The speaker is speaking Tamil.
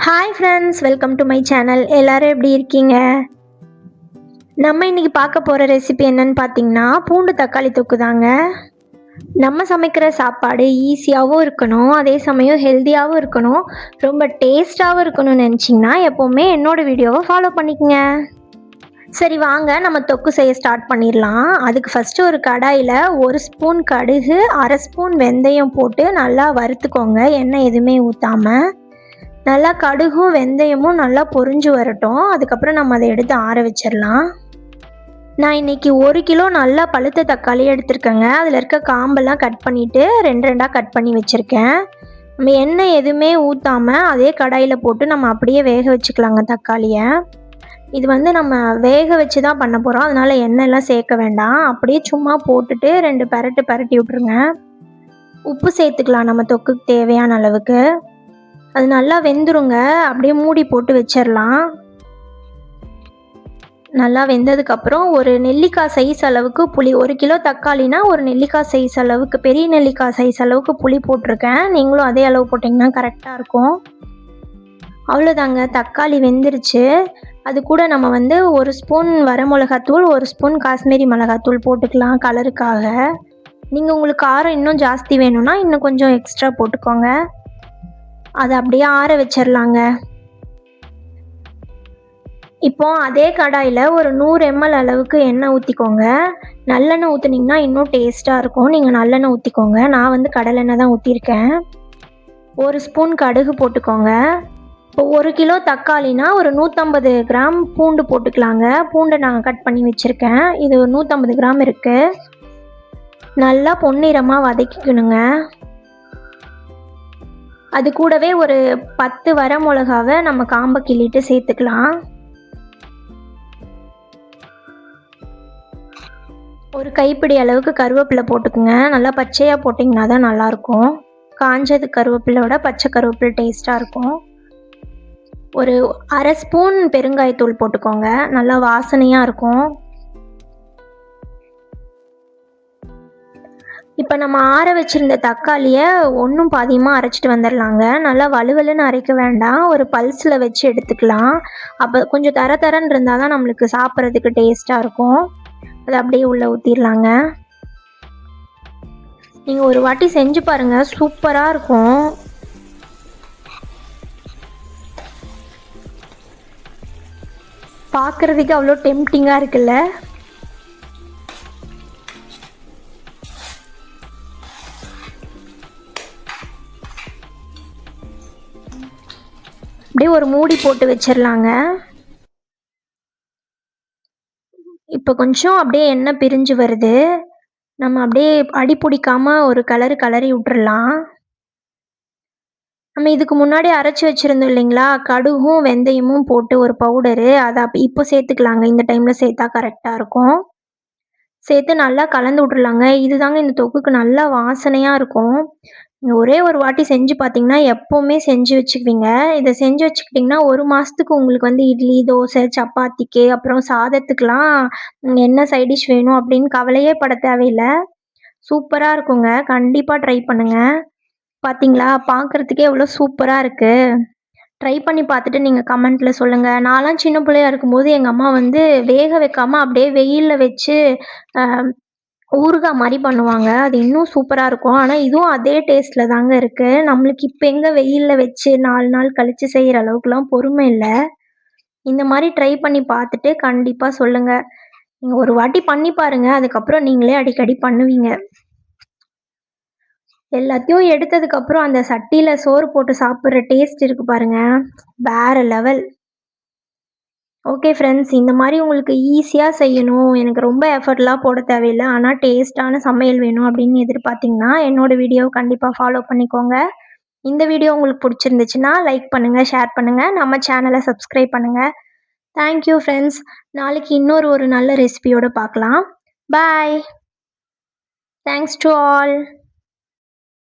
Hi friends, welcome to my channel. எல்லாரும் எப்படி இருக்கீங்க? நம்ம இன்னைக்கு பார்க்க போகிற ரெசிபி என்னன்னு பார்த்தீங்கன்னா, பூண்டு தக்காளி தொக்கு தாங்க. நம்ம சமைக்கிற சாப்பாடு ஈஸியாகவும் இருக்கணும், அதே சமயம் ஹெல்த்தியாகவும் இருக்கணும், ரொம்ப டேஸ்ட்டாகவும் இருக்கணும்னு நினச்சிங்கன்னா எப்போவுமே என்னோட வீடியோவை ஃபாலோ பண்ணிக்கங்க. சரி வாங்க நம்ம தொக்கு செய்ய ஸ்டார்ட் பண்ணிடலாம். அதுக்கு ஃபஸ்ட்டு ஒரு கடாயில் 1 ஸ்பூன் கடுகு, 1/2 ஸ்பூன் வெந்தயம் போட்டு நல்லா வறுத்துக்கோங்க, எண்ணெய் எதுவுமே ஊற்றாமல். நல்லா கடுகும் வெந்தயமும் நல்லா பொரிஞ்சு வரட்டும். அதுக்கப்புறம் நம்ம அதை எடுத்து ஆற வச்சிடலாம். நான் இன்றைக்கி 1 கிலோ நல்லா பழுத்த தக்காளி எடுத்திருக்கேங்க. அதில் இருக்க காம்பெல்லாம் கட் பண்ணிவிட்டு 2 கட் பண்ணி வச்சுருக்கேன். நம்ம எண்ணெய் எதுவுமே ஊற்றாமல் அதே கடாயில் போட்டு நம்ம அப்படியே வேக வச்சுக்கலாங்க தக்காளியை. இது நம்ம வேக வச்சு தான் பண்ண போகிறோம், அதனால் எண்ணெய்லாம் சேர்க்க வேண்டாம். அப்படியே சும்மா போட்டுட்டு 2 பரட்டி விட்ருங்க. உப்பு சேர்த்துக்கலாம் நம்ம தொக்குக்கு தேவையான அளவுக்கு. அது நல்லா வெந்துருங்க. அப்படியே மூடி போட்டு வச்சிடலாம். நல்லா வெந்ததுக்கப்புறம் ஒரு நெல்லிக்காய் சைஸ் அளவுக்கு புளி, 1 கிலோ தக்காளினா ஒரு நெல்லிக்காய் சைஸ் அளவுக்கு, பெரிய நெல்லிக்காய் சைஸ் அளவுக்கு புளி போட்டிருக்கேன். நீங்களும் அதே அளவு போட்டிங்கன்னா கரெக்டாக இருக்கும். அவ்வளோதாங்க, தக்காளி வெந்துருச்சு. அது கூட நம்ம 1 ஸ்பூன் வரமிளகாத்தூள், 1 ஸ்பூன் காஷ்மீரி மிளகாத்தூள் போட்டுக்கலாம் கலருக்காக. நீங்கள் உங்களுக்கு காரம் இன்னும் ஜாஸ்தி வேணும்னா இன்னும் கொஞ்சம் எக்ஸ்ட்ரா போட்டுக்கோங்க. அதை அப்படியே ஆற வச்சிடலாங்க. இப்போ அதே கடாயில் ஒரு 100 ml அளவுக்கு எண்ணெய் ஊற்றிக்கோங்க. நல்லெண்ணெய் ஊற்றுனீங்கன்னா இன்னும் டேஸ்ட்டாக இருக்கும். நீங்கள் நல்லெண்ணெய் ஊற்றிக்கோங்க. நான் கடலெண்ணெய் தான் ஊற்றிருக்கேன். 1 ஸ்பூன் கடுகு போட்டுக்கோங்க. இப்போ 1 கிலோ தக்காளினா ஒரு 150 கிராம் பூண்டு போட்டுக்கலாங்க. பூண்டை நான் கட் பண்ணி வச்சுருக்கேன். இது ஒரு 150 கிராம் இருக்குது. நல்லா பொன்னிறமாக வதக்கிக்கணுங்க. அது கூடவே ஒரு 10 வரமிளகாவை நம்ம காம்பை கிள்ளிட்டு சேர்த்துக்கலாம். ஒரு கைப்பிடி அளவுக்கு கருவேப்பிலை போட்டுக்குங்க. நல்லா பச்சையாக போட்டிங்கன்னா தான் நல்லாயிருக்கும். காஞ்சது கருவேப்பிலையோட பச்சை கருவேப்பிலை டேஸ்ட்டாக இருக்கும். ஒரு 1/2 ஸ்பூன் பெருங்காயத்தூள் போட்டுக்கோங்க, நல்லா வாசனையாக இருக்கும். இப்போ நம்ம ஆற வச்சுருந்த தக்காளியை ஒன்றும் பாதியமாக அரைச்சிட்டு வந்துடலாங்க. நல்லா வலுவலுன்னு அரைக்க வேண்டாம், ஒரு பல்ஸில் வச்சு எடுத்துக்கலாம். அப்போ கொஞ்சம் தரன்னு இருந்தால் தான் நம்மளுக்கு சாப்பிட்றதுக்கு டேஸ்ட்டாக இருக்கும். அதை அப்படியே உள்ளே ஊற்றிடலாங்க. நீங்கள் ஒரு வாட்டி செஞ்சு பாருங்கள், சூப்பராக இருக்கும். பார்க்குறதுக்கு அவ்வளோ டெம்ப்டிங்காக இருக்குல்ல. அப்படியே ஒரு மூடி போட்டு வச்சிடலாங்க. இப்போ கொஞ்சம் அப்படியே எண்ணெய் பிரிஞ்சு வருது. நம்ம அப்படியே அடி பிடிக்காமல் ஒரு கலரி விட்டுறலாம். நம்ம இதுக்கு முன்னாடி அரைச்சி வச்சுருந்தோம் இல்லைங்களா, கடுகும் வெந்தயமும் போட்டு ஒரு பவுடரு, அதை இப்போ சேர்த்துக்கலாங்க. இந்த டைமில் சேர்த்தா கரெக்டாக இருக்கும். சேர்த்து நல்லா கலந்து விட்றலாங்க. இதுதாங்க இந்த தொக்குக்கு நல்லா வாசனையாக இருக்கும். நீங்கள் ஒரே ஒரு வாட்டி செஞ்சு பார்த்தீங்கன்னா எப்போவுமே செஞ்சு வச்சுக்குவீங்க. இதை செஞ்சு வச்சுக்கிட்டிங்கன்னா 1 மாதத்துக்கு உங்களுக்கு இட்லி, தோசை, சப்பாத்திக்கு அப்புறம் சாதத்துக்கெலாம் என்ன சைடிஷ் வேணும் அப்படின்னு கவலையே பட தேவையில்லை. சூப்பராக இருக்குங்க. கண்டிப்பாக ட்ரை பண்ணுங்கள். பார்த்தீங்களா, பார்க்குறதுக்கே எவ்வளோ சூப்பராக இருக்குது. ட்ரை பண்ணி பார்த்துட்டு நீங்கள் கமெண்ட்டில் சொல்லுங்கள். நான்லாம் சின்ன பிள்ளையா இருக்கும்போது எங்கள் அம்மா வேக வைக்காமல் அப்படியே வெயிலில் வச்சு ஊறுகாய் மாதிரி பண்ணுவாங்க. அது இன்னும் சூப்பராக இருக்கும். ஆனால் இதுவும் அதே டேஸ்ட்டில் தாங்க இருக்குது. நம்மளுக்கு இப்போ எங்கே வெயிலில் வச்சு 4 நாள் கழித்து செய்கிற அளவுக்குலாம் பொறுமை இல்லை. இந்த மாதிரி ட்ரை பண்ணி பார்த்துட்டு கண்டிப்பாக சொல்லுங்கள். நீங்கள் ஒரு வாட்டி பண்ணி பாருங்கள், அதுக்கப்புறம் நீங்களே அடிக்கடி பண்ணுவீங்க. எல்லாத்தையும் எடுத்ததுக்கப்புறம் அந்த சட்டியில் சோறு போட்டு சாப்பிட்ற டேஸ்ட் இருக்குது பாருங்கள், வேறு லெவல். ஓகே ஃப்ரெண்ட்ஸ், இந்த மாதிரி உங்களுக்கு ஈஸியாக செய்யணும், எனக்கு ரொம்ப எஃபர்ட்லாம் போட தேவையில்லை, ஆனால் டேஸ்ட்டான சமையல் வேணும் அப்படின்னு எதிர்பார்த்தீங்கன்னா என்னோடய வீடியோவை கண்டிப்பாக ஃபாலோ பண்ணிக்கோங்க. இந்த வீடியோ உங்களுக்கு பிடிச்சிருந்துச்சுன்னா லைக் பண்ணுங்கள், ஷேர் பண்ணுங்கள், நம்ம சேனலை சப்ஸ்கிரைப் பண்ணுங்கள். Thank you friends. நாளைக்கு ஒரு நல்ல ரெசிபியோடு பார்க்கலாம். பாய். Thanks to all.